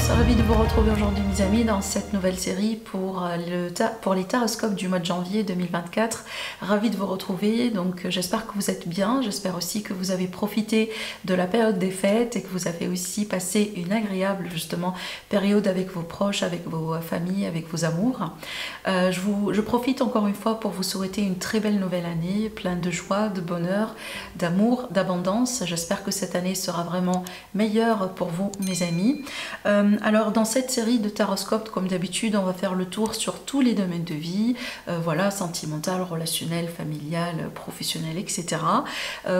Ravi de vous retrouver aujourd'hui mes amis dans cette nouvelle série pour les taroscopes du mois de janvier 2024. Ravi de vous retrouver, donc j'espère que vous êtes bien, j'espère aussi que vous avez profité de la période des fêtes et que vous avez aussi passé une agréable justement période avec vos proches, avec vos familles, avec vos amours. Je profite encore une fois pour vous souhaiter une très belle nouvelle année, pleine de joie, de bonheur, d'amour, d'abondance. J'espère que cette année sera vraiment meilleure pour vous mes amis. Alors dans cette série de taroscopes, comme d'habitude, on va faire le tour sur tous les domaines de vie, voilà, sentimental, relationnel, familial, professionnel, etc.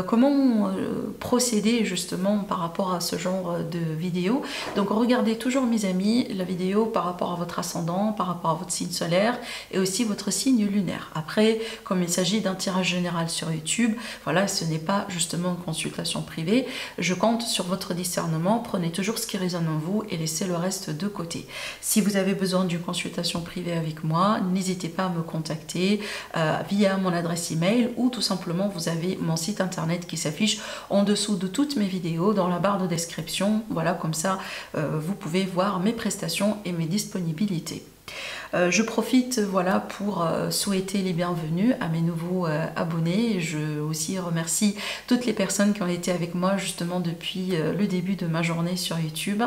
Comment procéder justement par rapport à ce genre de vidéo. Donc regardez toujours mes amis la vidéo par rapport à votre ascendant, par rapport à votre signe solaire et aussi votre signe lunaire. Après, comme il s'agit d'un tirage général sur YouTube, voilà, ce n'est pas justement une consultation privée. Je compte sur votre discernement, prenez toujours ce qui résonne en vous et laissez le reste de côté. Si vous avez besoin d'une consultation privée avec moi, n'hésitez pas à me contacter via mon adresse email ou tout simplement vous avez mon site internet qui s'affiche en dessous de toutes mes vidéos dans la barre de description. Voilà, comme ça vous pouvez voir mes prestations et mes disponibilités. Je profite voilà pour souhaiter les bienvenus à mes nouveaux abonnés. Je aussi remercie toutes les personnes qui ont été avec moi justement depuis le début de ma journée sur YouTube.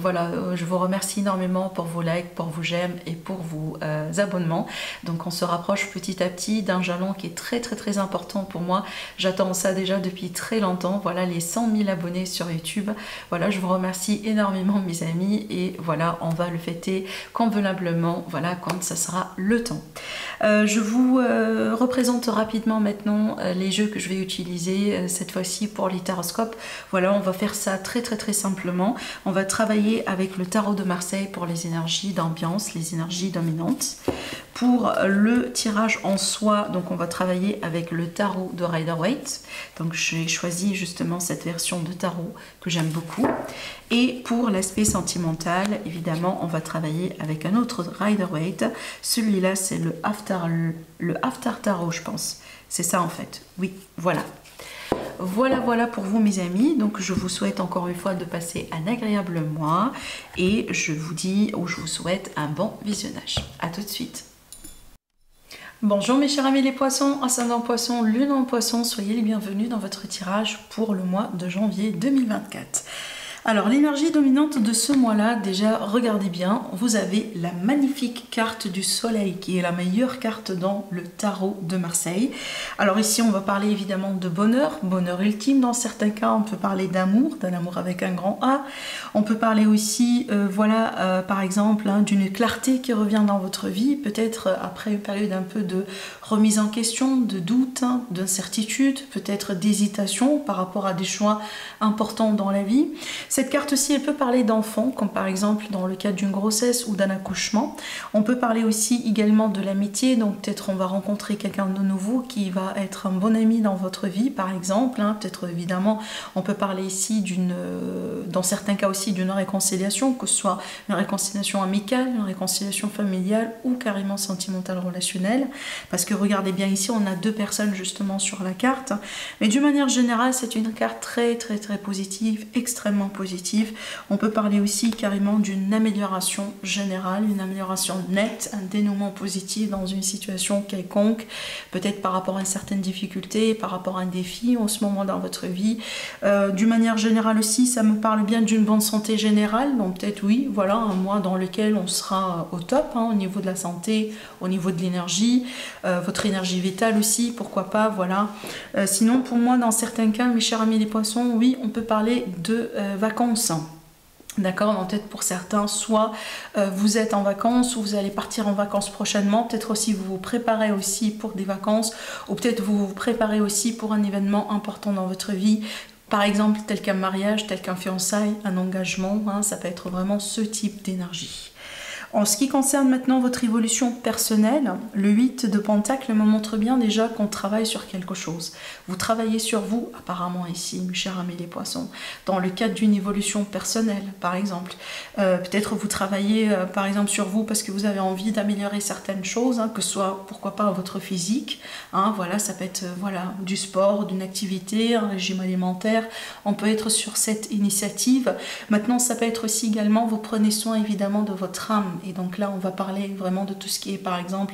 Voilà, je vous remercie énormément pour vos likes, pour vos j'aime et pour vos abonnements. Donc on se rapproche petit à petit d'un jalon qui est très important pour moi. J'attends ça déjà depuis très longtemps. Voilà, les 100 000 abonnés sur YouTube. Voilà, je vous remercie énormément mes amis et voilà, on va le fêter convenablement. Voilà, quand ça sera le temps. Je vous représente rapidement maintenant les jeux que je vais utiliser cette fois-ci pour les taroscopes. Voilà, on va faire ça très simplement. On va travailler avec le tarot de Marseille pour les énergies d'ambiance, les énergies dominantes. Pour le tirage en soi, donc on va travailler avec le tarot de Rider-Waite. Donc j'ai choisi justement cette version de tarot que j'aime beaucoup. Et pour l'aspect sentimental, évidemment, on va travailler avec un autre Rider-Waite. Celui-là, c'est le After Tarot, je pense. C'est ça en fait. Oui, voilà. Voilà pour vous mes amis. Donc je vous souhaite encore une fois de passer un agréable mois et je vous dis ou je vous souhaite un bon visionnage. À tout de suite. Bonjour mes chers amis les poissons, ascendant poisson, lune en poisson, soyez les bienvenus dans votre tirage pour le mois de janvier 2024. Alors l'énergie dominante de ce mois-là, déjà regardez bien, vous avez la magnifique carte du soleil qui est la meilleure carte dans le tarot de Marseille. Alors ici on va parler évidemment de bonheur, bonheur ultime dans certains cas, on peut parler d'amour, d'un amour avec un grand A. On peut parler aussi, voilà, par exemple, hein, d'une clarté qui revient dans votre vie, peut-être après une période un peu de remise en question, de doute, hein, d'incertitude, peut-être d'hésitation par rapport à des choix importants dans la vie. Cette carte-ci, elle peut parler d'enfants, comme par exemple dans le cas d'une grossesse ou d'un accouchement. On peut parler aussi également de l'amitié, donc peut-être on va rencontrer quelqu'un de nouveau qui va être un bon ami dans votre vie, par exemple. Hein. Peut-être évidemment, on peut parler ici dans certains cas aussi d'une réconciliation, que ce soit une réconciliation amicale, une réconciliation familiale ou carrément sentimentale relationnelle. Parce que regardez bien ici, on a deux personnes justement sur la carte. Mais d'une manière générale, c'est une carte très positive, extrêmement positive. positive. On peut parler aussi carrément d'une amélioration générale, une amélioration nette, un dénouement positif dans une situation quelconque, peut-être par rapport à une certaine difficulté, par rapport à un défi en ce moment dans votre vie. D'une manière générale aussi, ça me parle bien d'une bonne santé générale, donc peut-être oui, voilà, un mois dans lequel on sera au top hein, au niveau de la santé, au niveau de l'énergie, votre énergie vitale aussi, pourquoi pas, voilà. Sinon, pour moi, dans certains cas, mes chers amis les poissons, oui, on peut parler de vacances. D'accord, donc peut-être pour certains, soit vous êtes en vacances ou vous allez partir en vacances prochainement, peut-être aussi vous vous préparez aussi pour des vacances ou peut-être vous vous préparez aussi pour un événement important dans votre vie. Par exemple, tel qu'un mariage, tel qu'un fiançailles, un engagement, hein, ça peut être vraiment ce type d'énergie. En ce qui concerne maintenant votre évolution personnelle, le 8 de Pentacle me montre bien déjà qu'on travaille sur quelque chose. Vous travaillez sur vous, apparemment ici, mes chers amis les poissons, dans le cadre d'une évolution personnelle, par exemple. Peut-être vous travaillez, par exemple, sur vous parce que vous avez envie d'améliorer certaines choses, hein, que ce soit, pourquoi pas, votre physique. Hein, voilà, ça peut être voilà, du sport, d'une activité, un régime alimentaire. On peut être sur cette initiative. Maintenant, ça peut être aussi également, vous prenez soin évidemment de votre âme. Et donc là, on va parler vraiment de tout ce qui est, par exemple,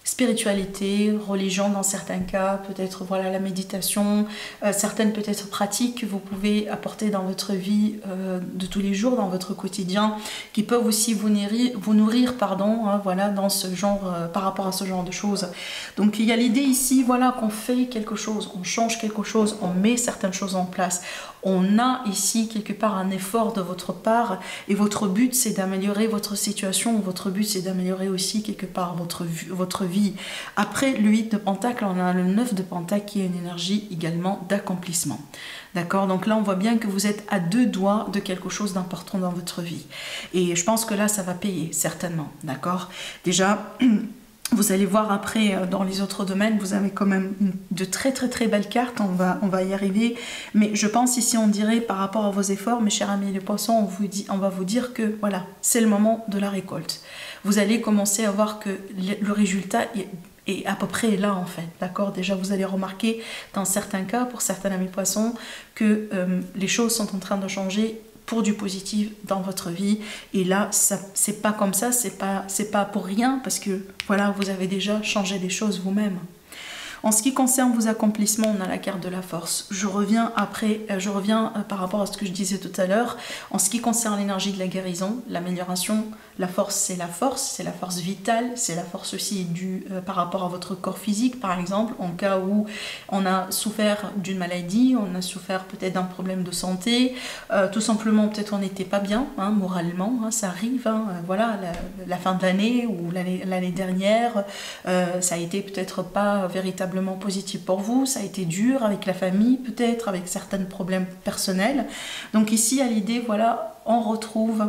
spiritualité, religion dans certains cas, peut-être voilà la méditation, certaines peut-être pratiques que vous pouvez apporter dans votre vie de tous les jours, dans votre quotidien, qui peuvent aussi vous nourrir pardon, hein, voilà, dans ce genre, par rapport à ce genre de choses. Donc il y a l'idée ici, voilà, qu'on fait quelque chose, on change quelque chose, on met certaines choses en place. On a ici quelque part un effort de votre part et votre but c'est d'améliorer votre situation, votre but c'est d'améliorer aussi quelque part votre vie. Après le 8 de Pentacle, on a le 9 de Pentacle qui est une énergie également d'accomplissement. D'accord, donc là on voit bien que vous êtes à deux doigts de quelque chose d'important dans votre vie. Et je pense que là ça va payer, certainement. D'accord, déjà... Vous allez voir après dans les autres domaines, vous avez quand même de très belles cartes, on va y arriver. Mais je pense ici on dirait par rapport à vos efforts, mes chers amis les poissons, on va vous dire que voilà, c'est le moment de la récolte. Vous allez commencer à voir que le résultat est à peu près là en fait, d'accord. Déjà vous allez remarquer dans certains cas, pour certains amis poissons, que les choses sont en train de changer pour du positif dans votre vie. Et là, c'est pas comme ça, c'est pas pour rien, parce que voilà, vous avez déjà changé des choses vous-même. En ce qui concerne vos accomplissements, on a la carte de la force. Je reviens par rapport à ce que je disais tout à l'heure. En ce qui concerne l'énergie de la guérison, l'amélioration, la force, c'est la force vitale, c'est la force aussi par rapport à votre corps physique, par exemple, en cas où on a souffert d'une maladie, on a souffert peut-être d'un problème de santé, tout simplement peut-être on n'était pas bien, hein, moralement, hein, ça arrive, hein, voilà, la fin de l'année ou l'année dernière, ça a été peut-être pas véritablement positif pour vous, ça a été dur avec la famille, peut-être avec certains problèmes personnels. Donc ici, à l'idée, voilà, on retrouve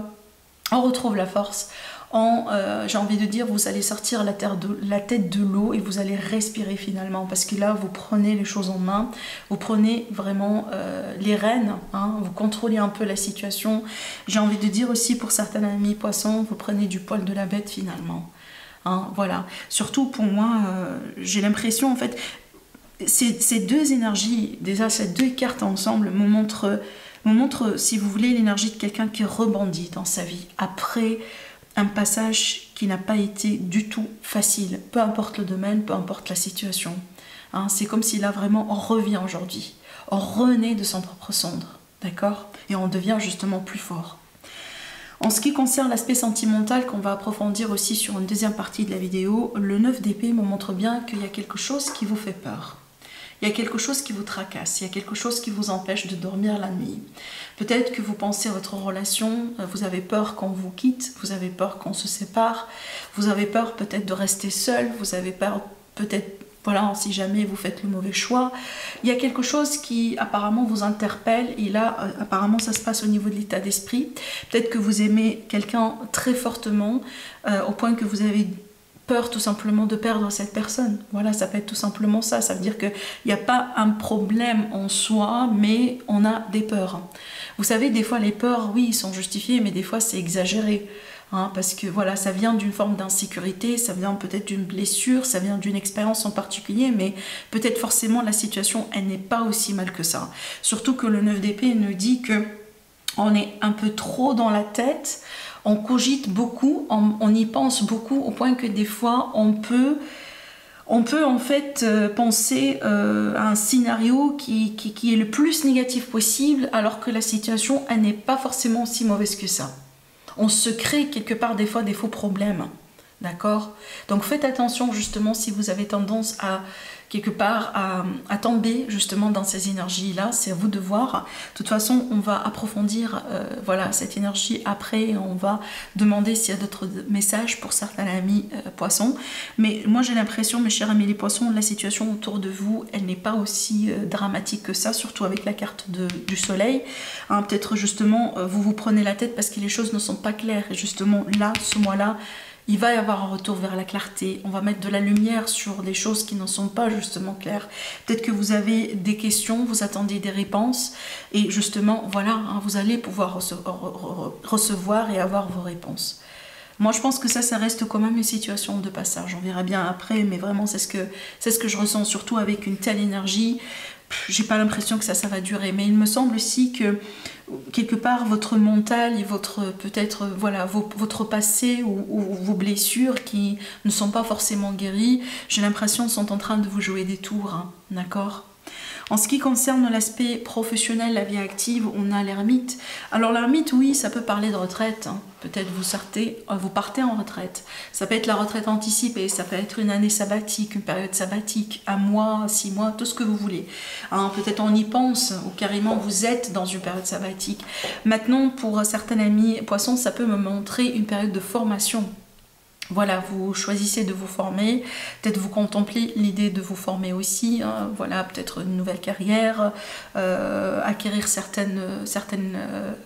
la force. J'ai envie de dire, vous allez sortir la tête de l'eau et vous allez respirer finalement, parce que là, vous prenez les choses en main, vous prenez vraiment les rênes, hein, vous contrôlez un peu la situation. J'ai envie de dire aussi, pour certains amis poissons, vous prenez du poil de la bête finalement. Hein, voilà. Surtout pour moi, j'ai l'impression en fait, ces deux énergies, déjà ces deux cartes ensemble me montrent, si vous voulez, l'énergie de quelqu'un qui rebondit dans sa vie après un passage qui n'a pas été du tout facile, peu importe le domaine, peu importe la situation. Hein, c'est comme si là vraiment on revient aujourd'hui, on renaît de son propre cendre, d'accord, et on devient justement plus fort. En ce qui concerne l'aspect sentimental, qu'on va approfondir aussi sur une deuxième partie de la vidéo, le 9 d'épée me montre bien qu'il y a quelque chose qui vous fait peur. Il y a quelque chose qui vous tracasse, il y a quelque chose qui vous empêche de dormir la nuit. Peut-être que vous pensez à votre relation, vous avez peur qu'on vous quitte, vous avez peur qu'on se sépare, vous avez peur peut-être de rester seul, vous avez peur peut-être... Voilà, si jamais vous faites le mauvais choix. Il y a quelque chose qui apparemment vous interpelle et là, apparemment, ça se passe au niveau de l'état d'esprit. Peut-être que vous aimez quelqu'un très fortement au point que vous avez peur tout simplement de perdre cette personne. Voilà, ça peut être tout simplement ça. Ça veut dire qu'il n'y a pas un problème en soi, mais on a des peurs. Vous savez, des fois, les peurs, oui, ils sont justifiés, mais des fois, c'est exagéré. Hein, parce que voilà, ça vient d'une forme d'insécurité, ça vient peut-être d'une blessure, ça vient d'une expérience en particulier, mais peut-être forcément la situation, elle n'est pas aussi mal que ça. Surtout que le 9 d'épée nous dit que on est un peu trop dans la tête, on cogite beaucoup, on y pense beaucoup, au point que des fois on peut en fait penser à un scénario qui est le plus négatif possible, alors que la situation, elle n'est pas forcément si mauvaise que ça. On se crée quelque part des fois des faux problèmes, d'accord? Donc faites attention justement si vous avez tendance à quelque part à tomber justement dans ces énergies-là, c'est à vous de voir. De toute façon, on va approfondir voilà, cette énergie après, on va demander s'il y a d'autres messages pour certains amis poissons. Mais moi j'ai l'impression, mes chers amis les poissons, la situation autour de vous, elle n'est pas aussi dramatique que ça, surtout avec la carte du soleil. Hein, peut-être justement, vous vous prenez la tête parce que les choses ne sont pas claires. Et justement là, ce mois-là, il va y avoir un retour vers la clarté, on va mettre de la lumière sur des choses qui ne sont pas justement claires. Peut-être que vous avez des questions, vous attendez des réponses, et justement, voilà, hein, vous allez pouvoir recevoir et avoir vos réponses. Moi, je pense que ça reste quand même une situation de passage. On verra bien après, mais vraiment, c'est ce que je ressens, surtout avec une telle énergie. J'ai pas l'impression que ça va durer, mais il me semble aussi que quelque part votre mental et votre peut-être voilà votre passé ou vos blessures qui ne sont pas forcément guéries, j'ai l'impression sont en train de vous jouer des tours, hein, d'accord? En ce qui concerne l'aspect professionnel, la vie active, on a l'ermite. Alors l'ermite, oui, ça peut parler de retraite. Hein. Peut-être vous partez en retraite. Ça peut être la retraite anticipée, ça peut être une année sabbatique, une période sabbatique, 1 mois, 6 mois, tout ce que vous voulez. Hein, peut-être on y pense, ou carrément vous êtes dans une période sabbatique. Maintenant, pour certains amis poissons, ça peut me montrer une période de formation. Voilà, vous choisissez de vous former, peut-être vous contemplez l'idée de vous former aussi, hein, voilà, peut-être une nouvelle carrière, acquérir certaines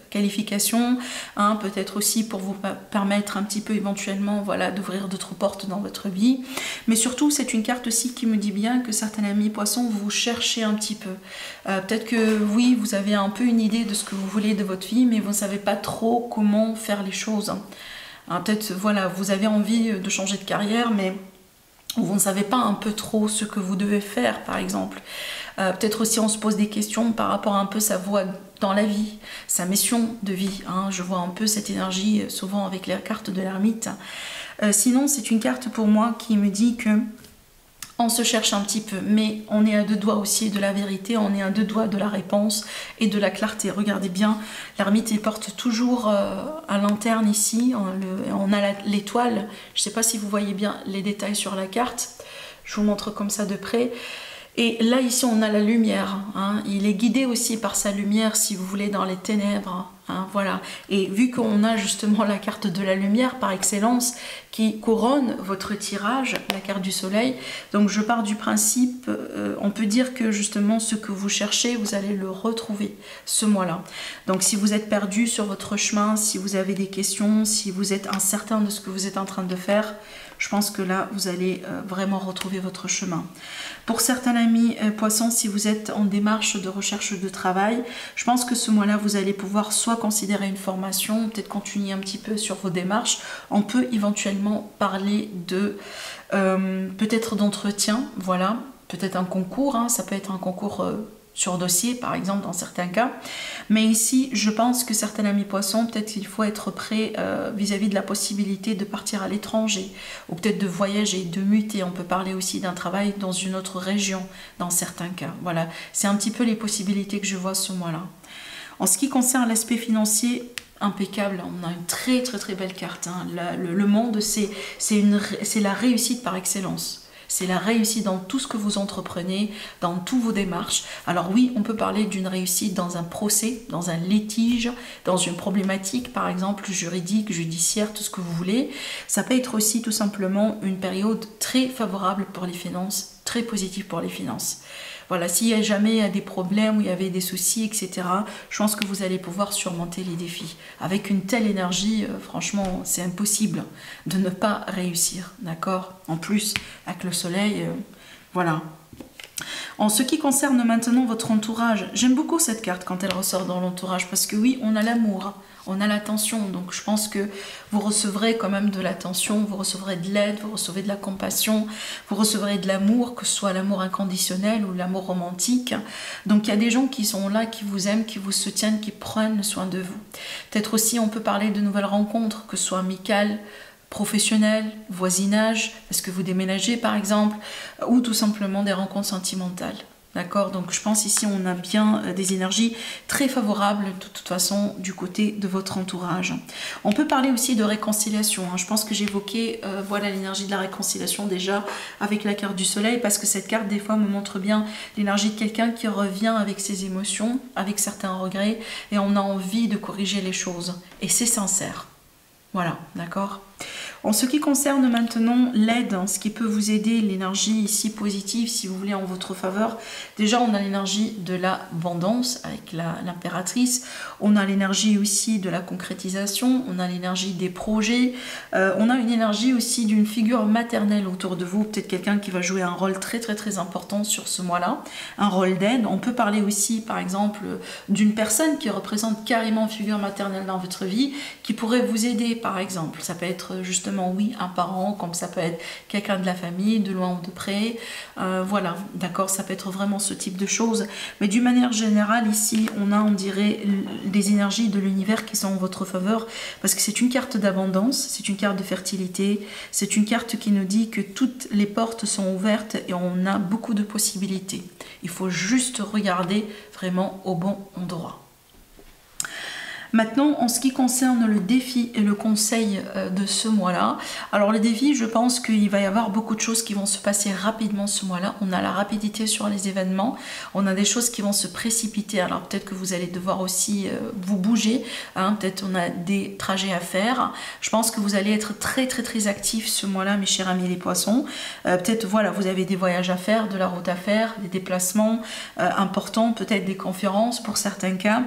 qualifications, hein, peut-être aussi pour vous permettre un petit peu éventuellement voilà, d'ouvrir d'autres portes dans votre vie. Mais surtout, c'est une carte aussi qui me dit bien que certains amis poissons, vous cherchez un petit peu. Peut-être que oui, vous avez un peu une idée de ce que vous voulez de votre vie, mais vous ne savez pas trop comment faire les choses. Hein, peut-être, voilà, vous avez envie de changer de carrière, mais vous ne savez pas un peu trop ce que vous devez faire, par exemple. Peut-être aussi on se pose des questions par rapport à un peu sa voie dans la vie, sa mission de vie. Hein. Je vois un peu cette énergie souvent avec les cartes de l'ermite. Sinon, c'est une carte pour moi qui me dit que on se cherche un petit peu, mais on est à 2 doigts aussi de la vérité, on est à 2 doigts de la réponse et de la clarté. Regardez bien, l'ermite il porte toujours un lanterne ici, on a l'étoile. Je ne sais pas si vous voyez bien les détails sur la carte, je vous montre comme ça de près. Et là ici on a la lumière, hein. Il est guidé aussi par sa lumière si vous voulez dans les ténèbres, hein, voilà. Et vu qu'on a justement la carte de la lumière par excellence qui couronne votre tirage, la carte du soleil, donc je pars du principe, on peut dire que justement ce que vous cherchez vous allez le retrouver ce mois-là. Donc si vous êtes perdu sur votre chemin, si vous avez des questions, si vous êtes incertain de ce que vous êtes en train de faire, je pense que là, vous allez vraiment retrouver votre chemin. Pour certains amis poissons, si vous êtes en démarche de recherche de travail, je pense que ce mois-là, vous allez pouvoir soit considérer une formation, peut-être continuer un petit peu sur vos démarches. On peut éventuellement parler de peut-être d'entretien, voilà, peut-être un concours, hein, ça peut être un concours sur dossier par exemple dans certains cas, mais ici je pense que certains amis poissons, peut-être qu'il faut être prêt vis-à-vis de la possibilité de partir à l'étranger ou peut-être de voyager, de muter. On peut parler aussi d'un travail dans une autre région dans certains cas. Voilà, c'est un petit peu les possibilités que je vois ce mois-là. En ce qui concerne l'aspect financier, impeccable, on a une très belle carte, hein. Le monde c'est la réussite par excellence. C'est la réussite dans tout ce que vous entreprenez, dans toutes vos démarches. Alors oui, on peut parler d'une réussite dans un procès, dans un litige, dans une problématique, par exemple juridique, judiciaire, tout ce que vous voulez. Ça peut être aussi tout simplement une période très favorable pour les finances, très positive pour les finances. Voilà, s'il y a jamais des problèmes, où il y avait des soucis, etc., je pense que vous allez pouvoir surmonter les défis. Avec une telle énergie, franchement, c'est impossible de ne pas réussir, d'accord? En plus, avec le soleil, voilà. En ce qui concerne maintenant votre entourage, j'aime beaucoup cette carte quand elle ressort dans l'entourage parce que oui, on a l'amour, on a l'attention, donc je pense que vous recevrez quand même de l'attention, vous recevrez de l'aide, vous recevez de la compassion, vous recevrez de l'amour, que ce soit l'amour inconditionnel ou l'amour romantique. Donc il y a des gens qui sont là, qui vous aiment, qui vous soutiennent, qui prennent soin de vous. Peut-être aussi on peut parler de nouvelles rencontres, que ce soit amicales, professionnel, voisinage, est-ce que vous déménagez par exemple, ou tout simplement des rencontres sentimentales. D'accord? Donc je pense ici on a bien des énergies très favorables de toute façon du côté de votre entourage. On peut parler aussi de réconciliation. Hein. Je pense que j'évoquais voilà l'énergie de la réconciliation déjà avec la carte du soleil parce que cette carte des fois me montre bien l'énergie de quelqu'un qui revient avec ses émotions, avec certains regrets et on a envie de corriger les choses. Et c'est sincère. Voilà, d'accord? En ce qui concerne maintenant l'aide, ce qui peut vous aider, l'énergie ici positive, si vous voulez, en votre faveur. Déjà, on a l'énergie de l'abondance avec l'impératrice. On a l'énergie aussi de la concrétisation. On a l'énergie des projets. On a une énergie aussi d'une figure maternelle autour de vous. Peut-être quelqu'un qui va jouer un rôle très important sur ce mois-là. Un rôle d'aide. On peut parler aussi, par exemple, d'une personne qui représente carrément une figure maternelle dans votre vie, qui pourrait vous aider, par exemple. Ça peut être justement, oui, un parent, comme ça peut être quelqu'un de la famille, de loin ou de près. Voilà, d'accord, ça peut être vraiment ce type de choses. Mais d'une manière générale, ici, on a, on dirait, des énergies de l'univers qui sont en votre faveur, parce que c'est une carte d'abondance, c'est une carte de fertilité, c'est une carte qui nous dit que toutes les portes sont ouvertes et on a beaucoup de possibilités. Il faut juste regarder vraiment au bon endroit. Maintenant, en ce qui concerne le défi et le conseil de ce mois-là, alors le défi, je pense qu'il va y avoir beaucoup de choses qui vont se passer rapidement ce mois-là. On a la rapidité sur les événements, on a des choses qui vont se précipiter. Alors peut-être que vous allez devoir aussi vous bouger, hein, peut-être on a des trajets à faire. Je pense que vous allez être très actifs ce mois-là, mes chers amis les poissons. Peut-être, voilà, vous avez des voyages à faire, de la route à faire, des déplacements importants, peut-être des conférences pour certains cas,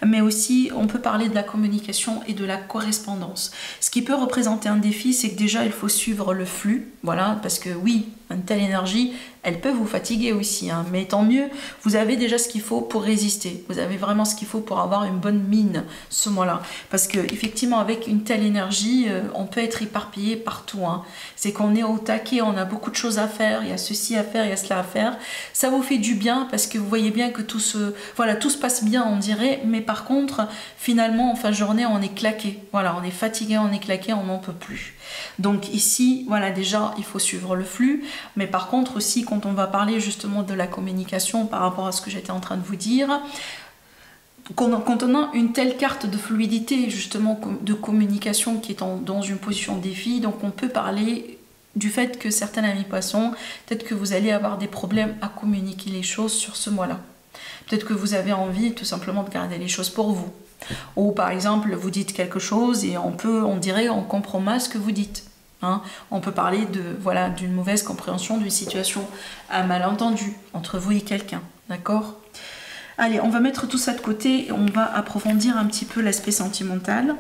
mais aussi on peut parler de la communication et de la correspondance. Ce qui peut représenter un défi, c'est que déjà il faut suivre le flux, voilà, parce que oui, une telle énergie, elle peut vous fatiguer aussi, hein, mais tant mieux, vous avez déjà ce qu'il faut pour résister, vous avez vraiment ce qu'il faut pour avoir une bonne mine ce mois-là, parce que effectivement avec une telle énergie, on peut être éparpillé partout, hein. C'est qu'on est au taquet, on a beaucoup de choses à faire, il y a ceci à faire, il y a cela à faire, ça vous fait du bien parce que vous voyez bien que tout se passe bien, on dirait, mais par contre, finalement, en fin de journée, on est claqué, voilà, on est fatigué, on est claqué, on n'en peut plus. Donc ici, voilà, déjà, il faut suivre le flux, mais par contre aussi, quand on va parler justement de la communication par rapport à ce que j'étais en train de vous dire, quand on a une telle carte de fluidité, justement, de communication qui est dans une position défi, donc on peut parler du fait que certains amis poissons, peut-être que vous allez avoir des problèmes à communiquer les choses sur ce mois-là. Peut-être que vous avez envie tout simplement de garder les choses pour vous. Ou par exemple, vous dites quelque chose et on dirait, on comprend mal ce que vous dites. Hein. On peut parler d'une mauvaise compréhension d'une situation, un malentendu entre vous et quelqu'un. D'accord ? Allez, on va mettre tout ça de côté et on va approfondir un petit peu l'aspect sentimental.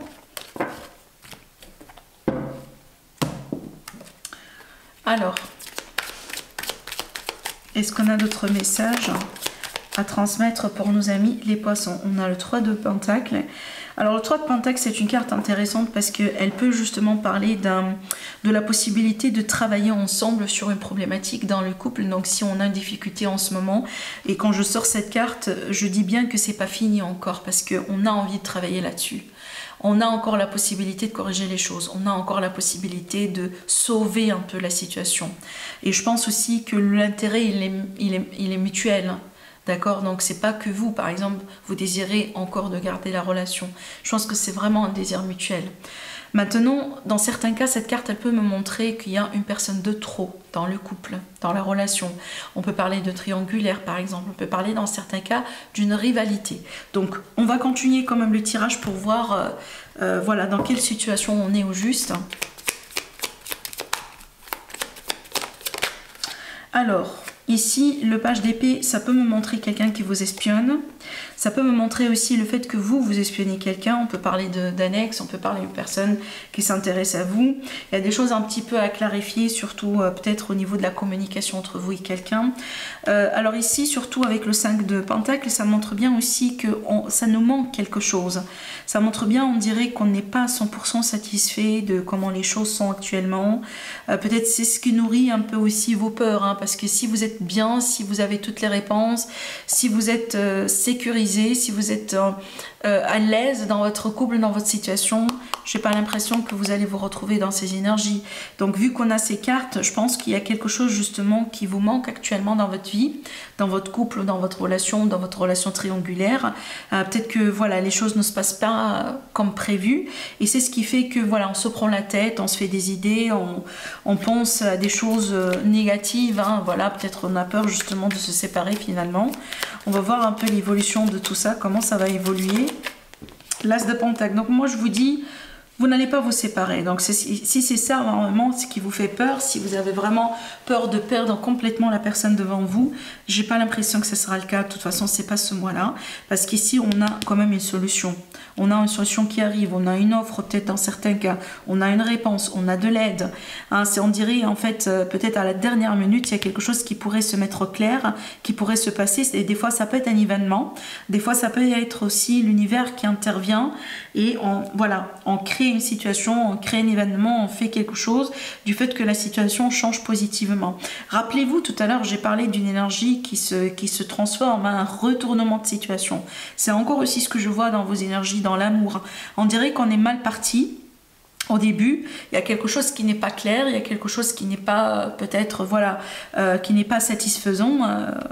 Alors, est-ce qu'on a d'autres messages à transmettre pour nos amis les poissons? On a le 3 de Pentacles. Alors le 3 de Pentacles, c'est une carte intéressante parce qu'elle peut justement parler de la possibilité de travailler ensemble sur une problématique dans le couple. Donc si on a une difficulté en ce moment, et quand je sors cette carte, je dis bien que c'est pas fini encore parce qu'on a envie de travailler là-dessus. On a encore la possibilité de corriger les choses, on a encore la possibilité de sauver un peu la situation. Et je pense aussi que l'intérêt, il est mutuel. D'accord? Donc c'est pas que vous, par exemple, vous désirez encore de garder la relation. Je pense que c'est vraiment un désir mutuel. Maintenant, dans certains cas, cette carte, elle peut me montrer qu'il y a une personne de trop dans le couple, dans la relation. On peut parler de triangulaire, par exemple. On peut parler, dans certains cas, d'une rivalité. Donc, on va continuer quand même le tirage pour voir voilà, dans quelle situation on est au juste. Alors, Ici, le page d'épée, ça peut me montrer quelqu'un qui vous espionne. Ça peut me montrer aussi le fait que vous espionnez quelqu'un. On peut parler d'annexe, on peut parler d'une personne qui s'intéresse à vous. Il y a des choses un petit peu à clarifier, surtout peut-être au niveau de la communication entre vous et quelqu'un. Alors ici, surtout avec le 5 de Pentacle, ça montre bien aussi que ça nous manque quelque chose. Ça montre bien, on dirait qu'on n'est pas à 100% satisfait de comment les choses sont actuellement. Peut-être c'est ce qui nourrit un peu aussi vos peurs, hein, parce que si vous êtes bien, si vous avez toutes les réponses, si vous êtes sécurisé, si vous êtes à l'aise dans votre couple, dans votre situation, je n'ai pas l'impression que vous allez vous retrouver dans ces énergies. Donc vu qu'on a ces cartes, je pense qu'il y a quelque chose justement qui vous manque actuellement dans votre vie, dans votre couple, dans votre relation triangulaire. Peut-être que voilà, les choses ne se passent pas comme prévu, et c'est ce qui fait que voilà, on se prend la tête, on se fait des idées, on pense à des choses négatives, hein, voilà, peut-être on a peur justement de se séparer finalement. On va voir un peu l'évolution de tout ça, comment ça va évoluer. L'As de Pentacle. Donc moi je vous dis, vous n'allez pas vous séparer. Donc si c'est ça normalement ce qui vous fait peur, si vous avez vraiment peur de perdre complètement la personne devant vous, j'ai pas l'impression que ce sera le cas. De toute façon, c'est pas ce mois-là, parce qu'ici on a quand même une solution. On a une solution qui arrive, on a une offre peut-être dans certains cas, on a une réponse, on a de l'aide. Hein, on dirait en fait peut-être à la dernière minute, il y a quelque chose qui pourrait se mettre au clair, qui pourrait se passer. Et des fois ça peut être un événement, des fois ça peut être aussi l'univers qui intervient et on crée une situation, on crée un événement, on fait quelque chose du fait que la situation change positivement. Rappelez-vous, tout à l'heure j'ai parlé d'une énergie qui se transforme, un retournement de situation. C'est encore aussi ce que je vois dans vos énergies, dans l'amour. On dirait qu'on est mal parti au début, il y a quelque chose qui n'est pas clair, il y a quelque chose qui n'est pas peut-être voilà, qui n'est pas satisfaisant.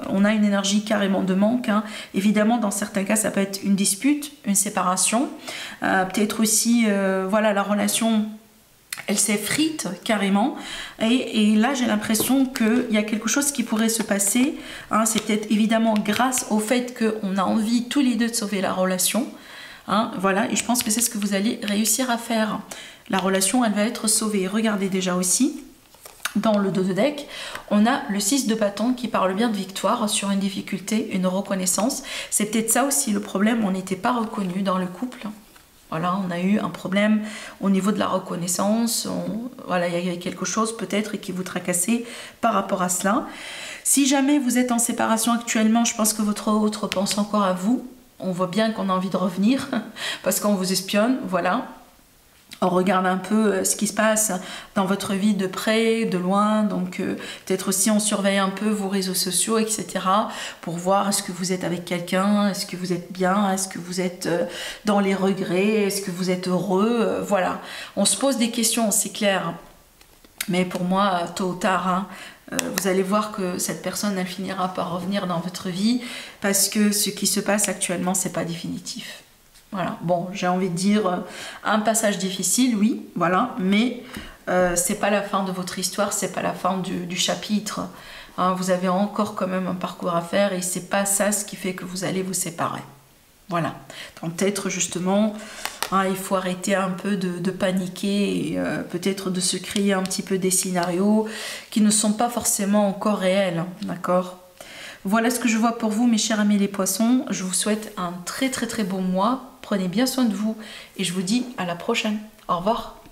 On a une énergie carrément de manque, hein. Évidemment dans certains cas ça peut être une dispute, une séparation, peut-être aussi voilà, la relation elle s'effrite carrément, et là j'ai l'impression qu'il y a quelque chose qui pourrait se passer, hein. C'est peut-être évidemment grâce au fait qu'on a envie tous les deux de sauver la relation, hein, voilà, et je pense que c'est ce que vous allez réussir à faire. La relation, elle va être sauvée. Regardez déjà aussi, dans le dos de deck, on a le 6 de bâton qui parle bien de victoire sur une difficulté, une reconnaissance. C'est peut-être ça aussi le problème, on n'était pas reconnu dans le couple. Voilà, on a eu un problème au niveau de la reconnaissance. Voilà, il y a quelque chose peut-être qui vous tracassait par rapport à cela. Si jamais vous êtes en séparation actuellement, je pense que votre autre pense encore à vous. On voit bien qu'on a envie de revenir parce qu'on vous espionne, voilà. On regarde un peu ce qui se passe dans votre vie de près, de loin, donc peut-être aussi on surveille un peu vos réseaux sociaux, etc. pour voir est-ce que vous êtes avec quelqu'un, est-ce que vous êtes bien, est-ce que vous êtes dans les regrets, est-ce que vous êtes heureux, voilà. On se pose des questions, c'est clair, mais pour moi, tôt ou tard, hein, vous allez voir que cette personne, elle finira par revenir dans votre vie parce que ce qui se passe actuellement, c'est pas définitif. Voilà, bon, j'ai envie de dire un passage difficile, oui, voilà, mais c'est pas la fin de votre histoire, c'est pas la fin du chapitre. Hein, vous avez encore quand même un parcours à faire et c'est pas ça ce qui fait que vous allez vous séparer. Voilà, donc peut-être justement, hein, il faut arrêter un peu de paniquer et peut-être de se créer un petit peu des scénarios qui ne sont pas forcément encore réels, d'accord ? Voilà ce que je vois pour vous, mes chers amis les poissons. Je vous souhaite un très très très beau mois. Prenez bien soin de vous et je vous dis à la prochaine. Au revoir.